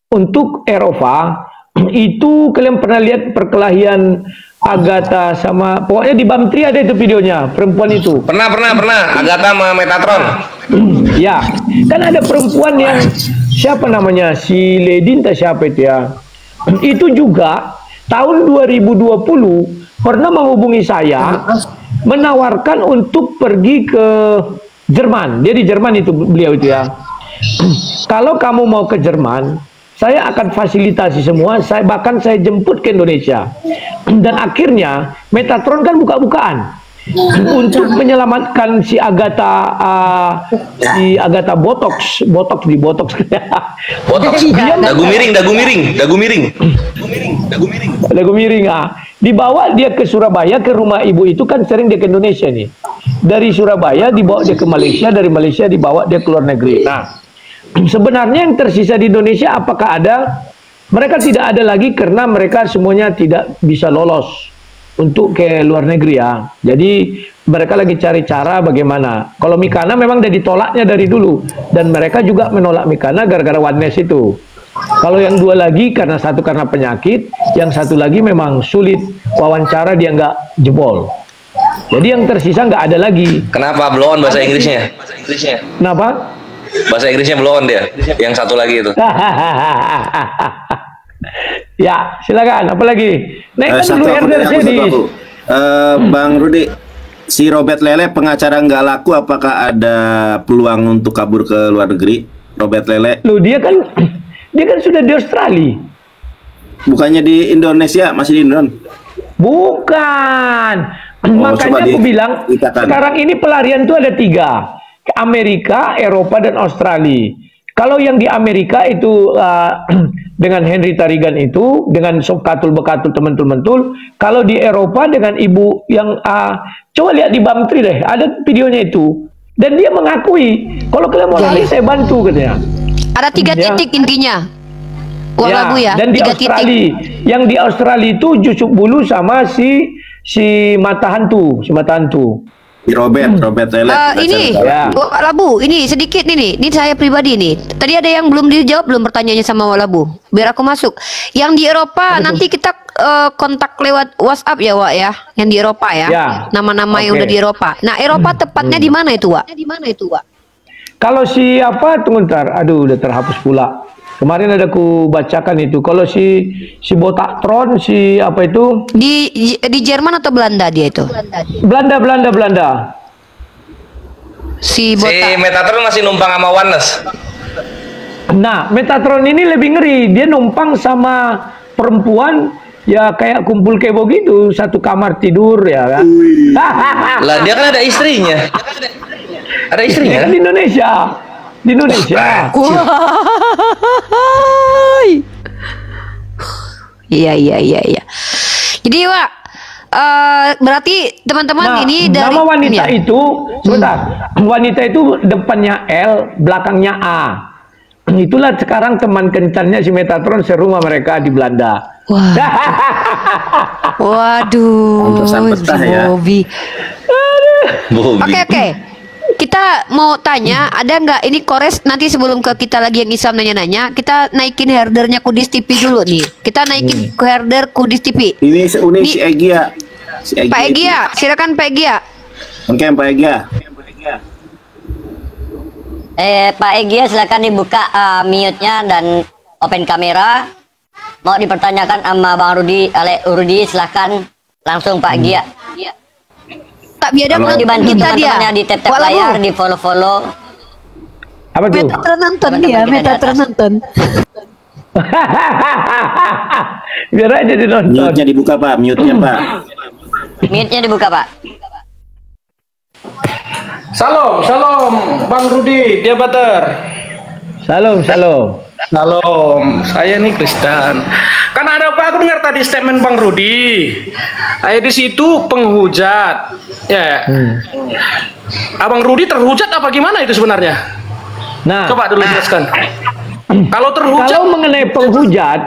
untuk Eropa itu kalian pernah lihat perkelahian Agatha sama, pokoknya di Bamtri ada itu videonya, perempuan itu. Pernah. Agatha sama Metatron. Ya, kan ada perempuan yang siapa namanya, si Ledin atau siapa itu ya. Itu juga tahun 2020 pernah menghubungi saya, menawarkan untuk pergi ke Jerman. Dia di Jerman itu, beliau itu ya. Kalau kamu mau ke Jerman, saya akan fasilitasi semua, bahkan saya jemput ke Indonesia. Dan akhirnya Metatron kan buka-bukaan untuk menyelamatkan si Agatha Botox. Dagu miring. Dibawa dia ke Surabaya, ke rumah ibu itu, kan sering dia ke Indonesia nih. Dari Surabaya dibawa dia ke Malaysia, dari Malaysia dibawa dia ke luar negeri. Nah, sebenarnya yang tersisa di Indonesia apakah ada? Mereka tidak ada lagi karena mereka semuanya tidak bisa lolos untuk ke luar negeri ya. Jadi mereka lagi cari cara bagaimana. Kalau Mikana memang udah ditolaknya dari dulu, dan mereka juga menolak Mikana gara-gara oneness itu. Kalau yang dua lagi karena satu karena penyakit, yang satu lagi memang sulit wawancara, dia nggak jebol. Jadi yang tersisa nggak ada lagi. Kenapa blow on bahasa Inggrisnya? Kenapa? Bahasa Inggrisnya blow on dia. Yang satu lagi itu. Ya, silakan. Apa lagi? Naik dulu Mercedes. Bang Rudi, si Robert Lele pengacara nggak laku, apakah ada peluang untuk kabur ke luar negeri? Robert Lele, Loh, dia kan sudah di Australia. bukannya di Indonesia, masih di Indonesia? Bukan. coba Makanya aku bilang ceritakan. sekarang ini pelarian itu ada 3. Amerika, Eropa, dan Australia. Kalau yang di Amerika itu dengan Henry Tarigan itu, dengan Sob Katul Bekatul teman-teman. Kalau di Eropa dengan ibu yang coba lihat di Bamtri deh, ada videonya itu. Dan dia mengakui, kalau kalian mau lari saya bantu katanya. Ada 3 Ya. titik intinya. Uang lagu ya. Dan di 3 Australia, titik. yang di Australia itu Jusuk Bulu sama si mata hantu, Si Robert Lele. Ini Ya. Wak Labu, ini sedikit ini saya pribadi nih. Tadi ada yang belum dijawab belum pertanyaannya sama Wak Labu. Biar aku masuk. Yang di Eropa nanti kita kontak lewat WhatsApp ya Wak ya. Yang di Eropa ya. Ya. Nama-nama yang Oke. udah di Eropa. Nah Eropa tepatnya di mana itu Wak? Kalau si apa tunggu ntar, aduh udah terhapus pula. Kemarin ada ku bacakan itu. Kalau si Botatron, si apa itu? Di Jerman atau Belanda dia itu? Belanda. Si Si Botak. Metatron masih numpang sama Oneness. Nah, Metatron ini lebih ngeri. Dia numpang sama perempuan ya kayak kumpul kebo gitu, satu kamar tidur ya kan. Lah dia kan ada istrinya. Ada istrinya kan? Di Indonesia. Wah. Iya. Jadi Wak, berarti teman-teman ini dari nama wanita ini ya? itu sebentar. Wanita itu depannya L, belakangnya A. Itulah sekarang teman kencannya si Metatron serumah mereka di Belanda. Wah. Waduh. Pantesan betah ya. Bobby. Bobby. Oke. Kita mau tanya, ada nggak ini Kores nanti sebelum ke kita lagi yang Islam nanya-nanya, kita naikin herdernya Kudis TV dulu nih. Kita naikin herder Kudis TV. Ini si Egya. Pak Egya, silakan Pak Egya. Oke, Pak Egya. Pak Egy silakan dibuka mute-nya dan open kamera. Mau dipertanyakan sama Bang Rudi, silakan langsung Pak Egy. Tak biadab Halo. Dibantu kita dia. teman-temannya di tap-tap Wak Labu. layar, di follow-follow. Apa tuh? Metatron nonton Teman-teman dia, kita di Metatron atas. nonton. Biar aja dinonton. Mute-nya dibuka, Pak. Mute-nya, Pak. Mute-nya dibuka, Pak. Salam, Bang Rudi, dia Bater. Salam. Salam, saya nih Kristen. Kan ada apa? Aku dengar tadi statement Bang Rudi. Di situ penghujat. Ya. Abang Rudi terhujat apa gimana itu sebenarnya? Nah, Coba dulu jelaskan. Kalau terhujat, kalau mengenai penghujat,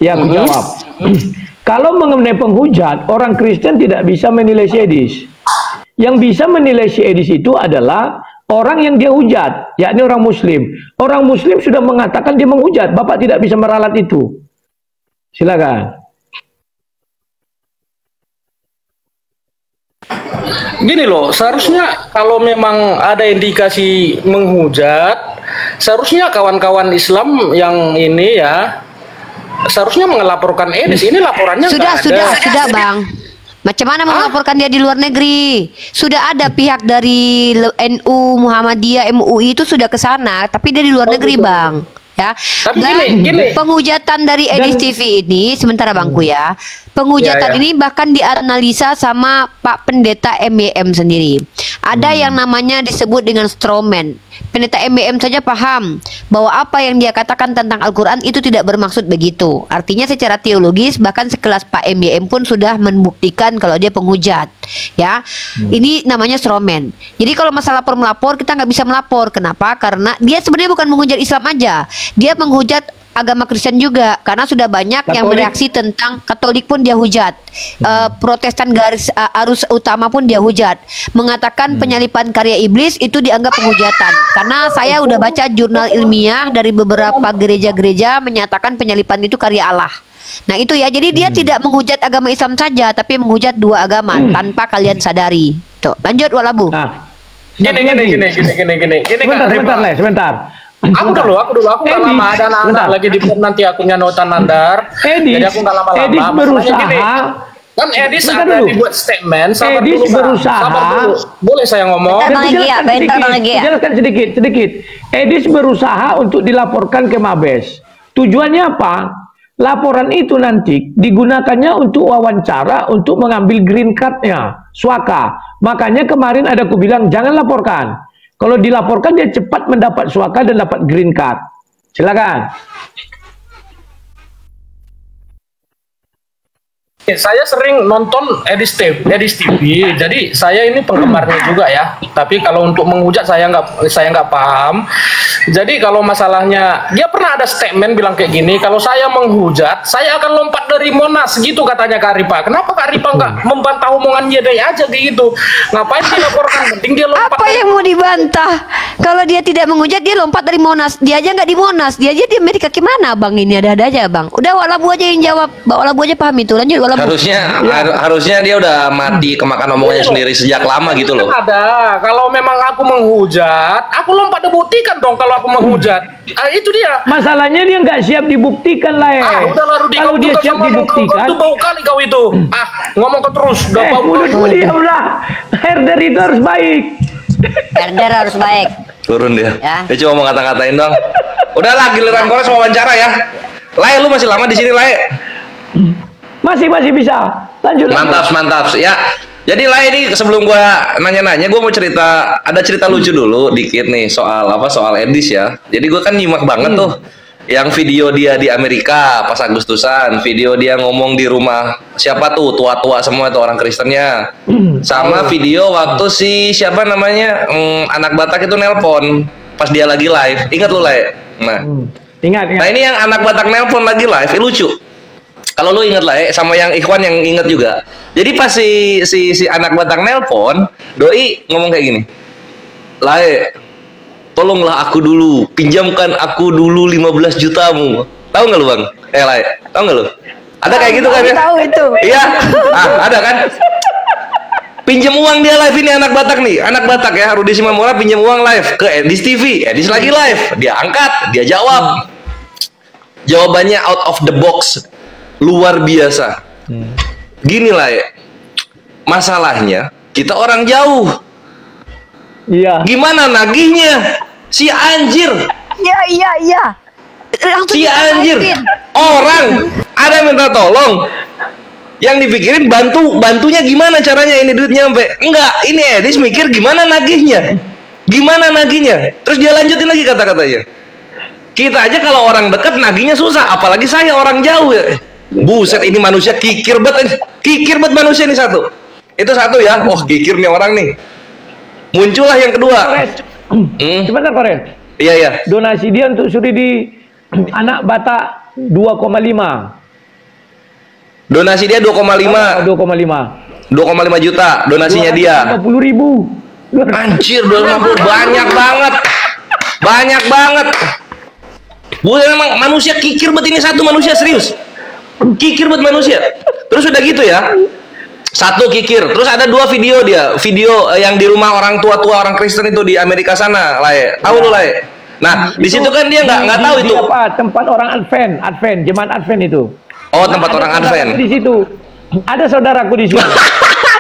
ya aku jawab. Kalau mengenai penghujat, orang Kristen tidak bisa menilai si Edis. Yang bisa menilai si Edis itu adalah orang yang dia hujat, yakni orang Muslim. Orang Muslim sudah mengatakan dia menghujat. Bapak tidak bisa meralat itu. Silakan. gini loh, seharusnya kalau memang ada indikasi menghujat, seharusnya kawan-kawan Islam yang ini ya, seharusnya melaporkan Edis. Ini laporannya nggak ada. Sudah Bang. Macam mana melaporkan dia di luar negeri? Sudah ada pihak dari NU, Muhammadiyah, MUI itu sudah ke sana, tapi dia di luar negeri, gitu. Bang. Ya. Tapi Dan gini. penghujatan dari Edis TV ini, sementara Bangku ya. Penghujatan Ya. ini bahkan dianalisa sama Pak Pendeta MYM sendiri. Ada yang namanya disebut dengan strawman. Pendeta MYM saja paham bahwa apa yang dia katakan tentang Al-Quran itu tidak bermaksud begitu. Artinya secara teologis bahkan sekelas Pak MYM pun sudah membuktikan kalau dia penghujat. Ya, ini namanya strawman. Jadi kalau masalah melapor kita nggak bisa melapor. Kenapa? Karena dia sebenarnya bukan menghujat Islam aja. Dia menghujat agama Kristen juga, karena sudah banyak yang Katolik. bereaksi tentang Katolik pun dia hujat, Protestan garis arus utama pun dia hujat, mengatakan penyalipan karya iblis itu dianggap penghujatan. Karena saya udah baca jurnal ilmiah dari beberapa gereja-gereja menyatakan penyalipan itu karya Allah. Nah itu ya, jadi dia tidak menghujat agama Islam saja, tapi menghujat dua agama tanpa kalian sadari. Tuh, lanjut Walabu. Nah, Gini. sebentar. Aku dulu, aku nggak Edis, lama ada anak bentar. lagi di nanti akunnya Notan Nandar. Edis, Jadi aku nggak lama-lama. Edis Masalahnya berusaha. gini, kan Edis Bentar ada dulu. dibuat statement. Sabar Edis dulu, Bang. berusaha. Sabar dulu. Boleh saya ngomong? Bentar, Bang Egy, Jelaskan bentar, Bang Egy. Jelaskan sedikit. Edis berusaha untuk dilaporkan ke Mabes. Tujuannya apa? Laporan itu nanti digunakannya untuk wawancara, untuk mengambil green card-nya, suaka. Makanya kemarin ada aku bilang jangan laporkan. Kalau dilaporkan dia cepat mendapat suaka dan dapat green card. Silakan. Saya sering nonton Edis TV, jadi saya ini penggemarnya juga ya. Tapi kalau untuk menghujat saya nggak paham. Jadi kalau masalahnya dia pernah ada statement bilang kayak gini, kalau saya menghujat, saya akan lompat dari Monas gitu katanya Kak Ripa. Kenapa Kak Ripa nggak membantah omongannya dia aja kayak gitu? Ngapain dia laporkan? Penting dia lompat. Apa yang mau dibantah? Kalau dia tidak menghujat, dia lompat dari Monas. Dia aja nggak di Monas, dia aja di Amerika. Gimana Bang ini? Ada aja Bang. Udah Walabu aja yang jawab. Walabu aja paham itu. Lanjut Walabu. Harusnya dia udah mati kemakan omongannya sendiri sejak lama gitu loh. Ada. Kalau memang aku menghujat, aku lompat dibuktikan dong kalau aku menghujat. Itu dia. Masalahnya dia nggak siap dibuktikan lah. Udahlah Rudi, kalau dia siap dibuktikan, itu bau kali kau itu. Ngomong kau terus. Udah bau. Mulut dia udah. Herder itu harus baik. Herder harus baik. Turun dia. Ya. Dia cuma mau ngata-ngatain dong. Udahlah, giliran Kores wawancara ya. Lai, lu masih lama di sini, Lai? Masih bisa. Lanjut. Mantap. Ya. Jadi Lai, ini sebelum gua nanya-nanya, gua mau ada cerita lucu dulu dikit nih soal Edis ya. Jadi gua kan nyimak banget tuh yang video dia di Amerika pas Agustusan, video dia ngomong di rumah siapa tuh tua-tua semua itu orang Kristennya. Sama video waktu siapa namanya anak Batak itu nelpon pas dia lagi live. Ingat lu, Lai? Nah. Ingat. Nah, ini yang anak Batak nelpon lagi live, lucu. Kalau lu inget lah sama yang Ikhwan yang inget juga. Jadi pas si anak Batak nelpon, doi ngomong kayak gini. Lae, tolonglah aku dulu, pinjamkan aku dulu 15 jutamu. Tahu nggak lu Bang? Lae, tahu nggak lu? Ada kayak gitu kan ya? Tahu itu. Iya. Ada kan? Pinjam uang dia live ini anak Batak nih. Anak Batak ya, Rudi Simamora pinjam uang live ke Edis TV. Edis lagi live, dia angkat, dia jawab. Jawabannya out of the box. Luar biasa. Gini lah ya. Masalahnya kita orang jauh. Iya. Gimana nagihnya? Si anjir. Iya. Langsung Si anjir. Orang ada minta tolong. Yang dipikirin bantunya gimana caranya ini duit nyampe. Enggak, ini Edis mikir gimana nagihnya. Terus dia lanjutin lagi kata-katanya. Kita aja kalau orang dekat nagihnya susah, apalagi saya orang jauh ya. Buset, ini manusia kikir banget manusia ini satu. Itu satu ya. Oh, kikir nih orang nih. Muncullah yang kedua. Sebentar, Kores. Iya. Donasi dia untuk suri di anak Batak 2,5. Donasi dia 2,5. 2,5 juta donasinya dia. 50.000. Anjir, 250 banyak banget. Bukan memang manusia kikir banget ini satu manusia serius. Kikir buat manusia. Terus udah gitu ya. Satu kikir. Terus ada dua video dia. Video yang di rumah orang tua-tua orang Kristen itu di Amerika sana, Lai. Tahu lu, Lai? Nah, di situ kan dia nggak tahu itu. Apa? Tempat orang Advent, jemaat Advent itu. Oh, tempat orang Advent. Di situ. Ada saudaraku di situ.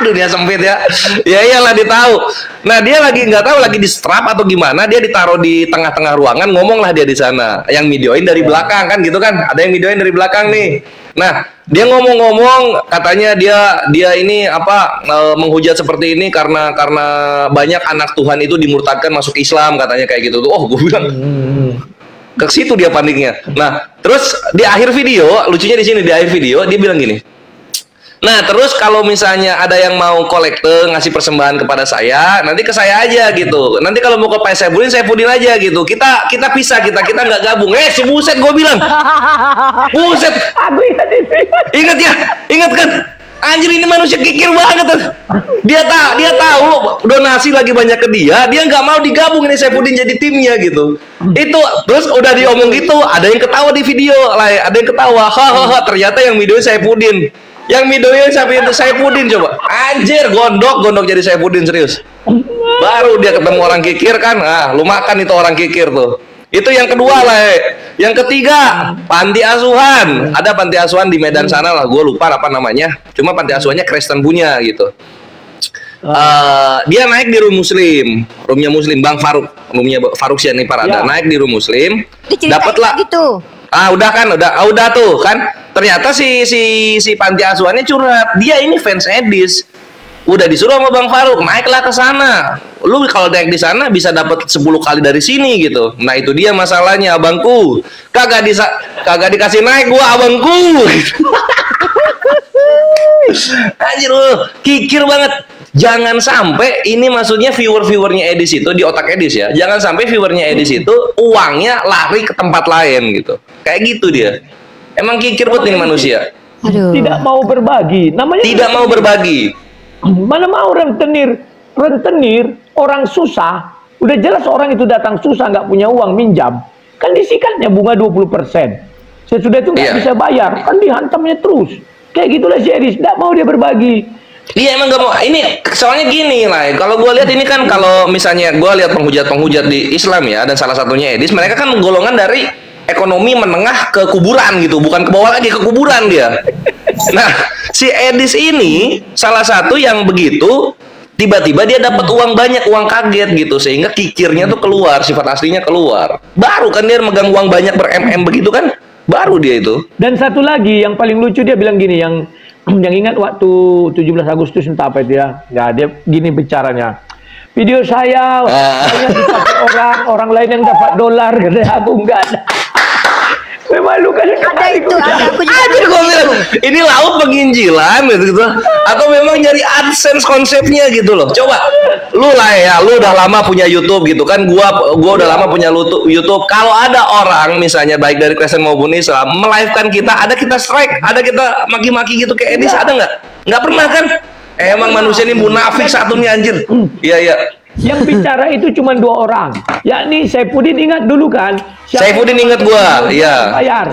Dunia sempit ya. Ya iyalah ditahu. Nah, dia lagi nggak tahu lagi di strap atau gimana, dia ditaruh di tengah-tengah ruangan, ngomonglah dia di sana. Yang videoin dari belakang kan gitu kan. Ada yang videoin dari belakang nih. Nah, dia ngomong-ngomong katanya dia ini menghujat seperti ini karena banyak anak Tuhan itu dimurtadkan masuk Islam katanya kayak gitu tuh. Oh, gue bilang ke situ dia paniknya. Nah, terus di akhir video, lucunya di sini di akhir video dia bilang gini. Nah, terus kalau misalnya ada yang mau kolekte ngasih persembahan kepada saya, nanti ke saya aja gitu. Nanti kalau mau ke Pak Saifudin aja gitu. Kita pisah, kita nggak gabung. Si buset gue bilang. Buset. Aku ingat itu. Ingat kan? Anjir, ini manusia kikir banget. Dia tahu donasi lagi banyak ke dia nggak mau digabung ini Saifudin jadi timnya gitu. Itu terus udah diomong gitu, ada yang ketawa di video, ada yang ketawa. Hahaha, ternyata yang video Saifudin. Yang videonya Saifudin coba. Anjir, gondok jadi Saifudin serius. Baru dia ketemu orang kikir kan. Lu makan itu orang kikir tuh. Itu yang kedua lah. Yang ketiga, panti asuhan. Ada panti asuhan di Medan sana lah, gue lupa apa namanya. Cuma panti asuhannya Kristen punya gitu. Dia naik di room muslim, roomnya muslim, Bang Faruk, roomnya Faruk Syani Parada, naik di room muslim, dapatlah gitu. Udah tuh kan. Ternyata si panti asuhannya curhat, dia ini fans Edis. Udah disuruh sama Bang Faruk, naiklah ke sana. Lu kalau naik di sana bisa dapat 10 kali dari sini gitu. Nah, itu dia masalahnya, abangku. Kagak dikasih naik gua, abangku. Anjir lu, kikir banget. Jangan sampai ini maksudnya viewernya Edis itu di otak Edis ya. Jangan sampai viewernya Edis itu uangnya lari ke tempat lain gitu. Kayak gitu dia. Emang kikir buat ini manusia. Aduh. Tidak mau berbagi. Namanya Tidak mau berbagi. Mana mau rentenir orang susah. Udah jelas orang itu datang susah, nggak punya uang, minjam. Kan disikatnya bunga 20%. Sesudah itu nggak Iya. bisa bayar, kan dihantamnya terus. Kayak gitulah si Edis, nggak mau dia berbagi. Iya emang gak mau. Ini soalnya gini lah. Kalau gue lihat ini kan kalau misalnya gue lihat penghujat di Islam ya, dan salah satunya Edis, mereka kan golongan dari ekonomi menengah ke kuburan gitu, bukan ke bawah lagi, ke kuburan dia. Nah, si Edis ini salah satu yang begitu, tiba-tiba dia dapat uang banyak, uang kaget gitu, sehingga kikirnya tuh keluar, sifat aslinya keluar. Baru kan dia megang uang banyak ber-MM begitu kan, baru dia itu. Dan satu lagi yang paling lucu, dia bilang gini, yang ingat waktu 17 Agustus entah apa itu ya. Ya, dia gini bicaranya. Video saya dipakai orang lain yang dapat dolar, gitu. Aku enggak ada. Memalukan Ada itu, ada aku juga. Aduh, gue bilang ini laut penginjilan gitu, atau memang nyari AdSense konsepnya gitu loh. Coba lu lah ya, lu udah lama punya YouTube gitu kan, gua udah lama punya YouTube. Kalau ada orang misalnya baik dari Kristen maupun Islam melive-kan kita, ada kita strike, ada kita maki-maki gitu kayak Edis, ada nggak? Nggak pernah kan? Emang manusia ini munafik satu nih anjir. Iya iya. Yang bicara itu cuma 2 orang, yakni Saifuddin, ingat dulu kan? Saifuddin ingat gua, iya. Bayar.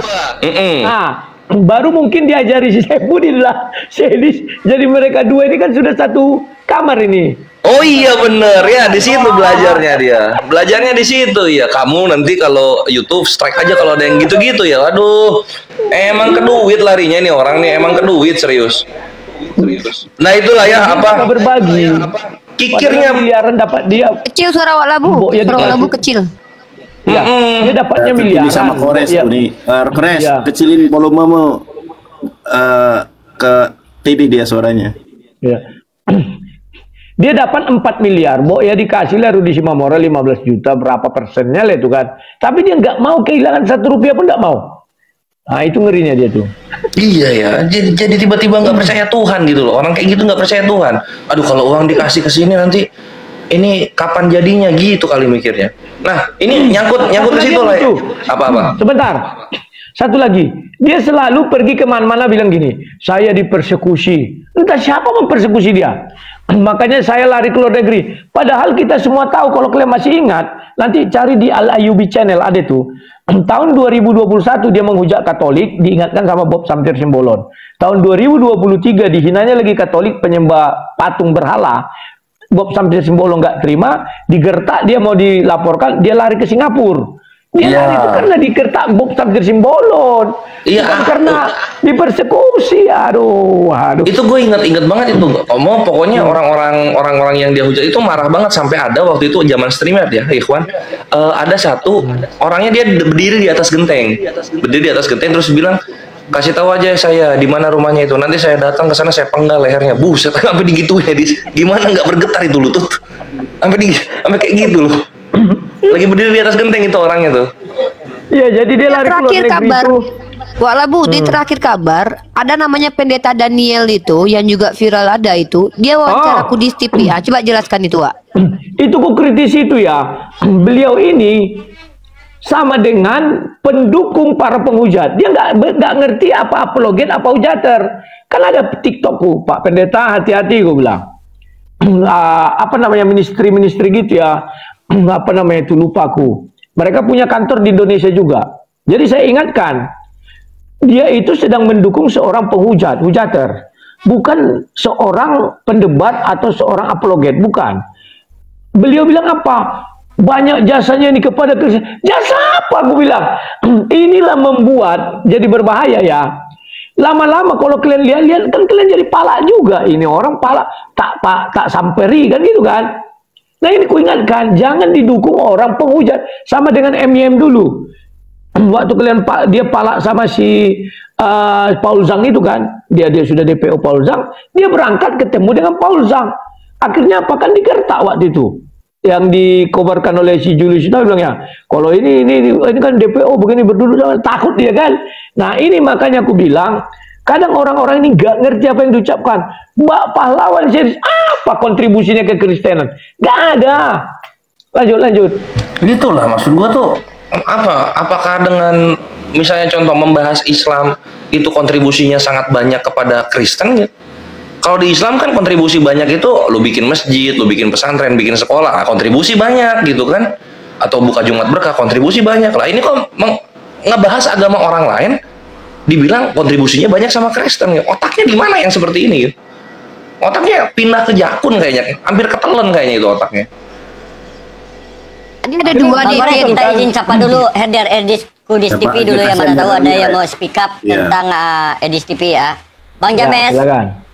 Nah, baru mungkin diajari si Saifuddin lah, si Edis. Jadi mereka dua ini kan sudah satu kamar ini. Oh iya bener ya, di situ belajarnya dia. Belajarnya di situ ya. Kamu nanti kalau YouTube strike aja kalau ada yang gitu-gitu ya. Waduh, emang ke duit larinya nih orang nih, emang ke duit serius. Nah itulah ya apa? Berbagi. Kikirnya miliaran dapat dia. Kecil suara Wak Labu. Ya, Suara Wak Labu kecil. Ya, dia dapatnya Ini miliaran. sama Kores Ya. tuh nih. Kores, Ya. kecilin volumemu ke TV dia suaranya. Ya. Dia dapat 4 miliar, ya dikasih lah Rudi Simamora 15 juta, berapa persennya lah itu kan. Tapi dia nggak mau kehilangan 1 rupiah pun nggak mau. Nah itu ngerinya dia tuh. Iya ya, jadi tiba-tiba nggak percaya Tuhan gitu loh. Orang kayak gitu nggak percaya Tuhan. Aduh kalau uang dikasih ke sini nanti ini kapan jadinya gitu kali mikirnya. Nah ini nyangkut ke situ lah ya. Apa-apa? Sebentar. Satu lagi, dia selalu pergi kemana-mana bilang gini, saya dipersekusi. Entah siapa mempersekusi dia. Makanya saya lari ke luar negeri. Padahal kita semua tahu, kalau kalian masih ingat, nanti cari di Al Ayyubi Channel, ada tuh. Tahun 2021 dia menghujat Katolik, diingatkan sama Bob Samtir Simbolon. Tahun 2023 dihinanya lagi Katolik penyembah patung berhala. Bob Samtir Simbolon nggak terima, digertak, dia mau dilaporkan, dia lari ke Singapura. Dia lari itu karena digertak Bob Samtir Simbolon. Iya, Bukan karena dipersekusi. Aduh. Itu gue inget banget itu. Pokoknya orang-orang yang dia hujat itu marah banget, sampai ada waktu itu zaman streamer ya, Ikhwan. Ada satu orangnya, dia berdiri di atas genteng. Terus bilang, kasih tahu aja saya di mana rumahnya itu. Nanti saya datang ke sana, saya penggal lehernya. Buset, sampai digituin ya. Gimana nggak bergetar itu lutut? Sampai kayak gitu loh. Lagi berdiri di atas genteng itu orangnya tuh. Iya, jadi dia lari ke luar Terakhir negeri kabar, itu. Wak Labu, di terakhir kabar ada namanya Pendeta Daniel itu yang juga viral ada itu. Dia wawancara aku di TV. Coba jelaskan itu, Wak. Itu ku kritisi itu ya. Beliau ini sama dengan pendukung para penghujat. Dia nggak ngerti apa apologet, apa hujater. Kan ada TikTokku, Pak Pendeta hati-hati gue bilang. Apa namanya ministry gitu ya. Apa namanya itu, lupa aku. Mereka punya kantor di Indonesia juga. Jadi saya ingatkan, dia itu sedang mendukung seorang hujater, bukan seorang pendebat atau seorang apologet, bukan. Beliau bilang apa? Banyak jasanya ini kepada Kristen. Jasa apa? Aku bilang. Inilah membuat jadi berbahaya ya. Lama-lama kalau kalian lihat kan kalian jadi pala juga. Ini orang pala tak samperi kan gitu kan. Nah ini ku ingatkan, jangan didukung orang penghujat. Sama dengan MYM dulu. Waktu kalian dia palak sama si Paul Zhang itu kan, dia sudah DPO Paul Zhang, dia berangkat ketemu dengan Paul Zhang. Akhirnya apa, kan digertak waktu itu. Yang dikobarkan oleh si Julius itu bilang ya, kalau ini kan DPO begini berduduk, takut dia kan. Nah ini makanya aku bilang, Kadang orang-orang ini nggak ngerti apa yang diucapkan. Mbak pahlawan serius, apa kontribusinya ke Kristenan? Nggak ada. Lanjut. Gitulah maksud gua tuh apa? Apakah dengan misalnya contoh membahas Islam itu kontribusinya sangat banyak kepada Kristen gitu? Kalau di Islam kan kontribusi banyak itu lu bikin masjid, lu bikin pesantren, bikin sekolah, kontribusi banyak gitu kan? Atau buka Jumat berkah, kontribusi banyak lah. Ini kok ngebahas agama orang lain dibilang kontribusinya banyak sama Kristen ya. Otaknya di mana yang seperti ini gitu? Otaknya pindah ke jakun kayaknya, hampir ketelan kayaknya itu otaknya. Ini ada dua nih. Boleh kita izin sapa dulu Herder Edis Kudis TV dulu ya, mana tahu ada yang mau speak up tentang Edis TV ya. Bang James. Silakan.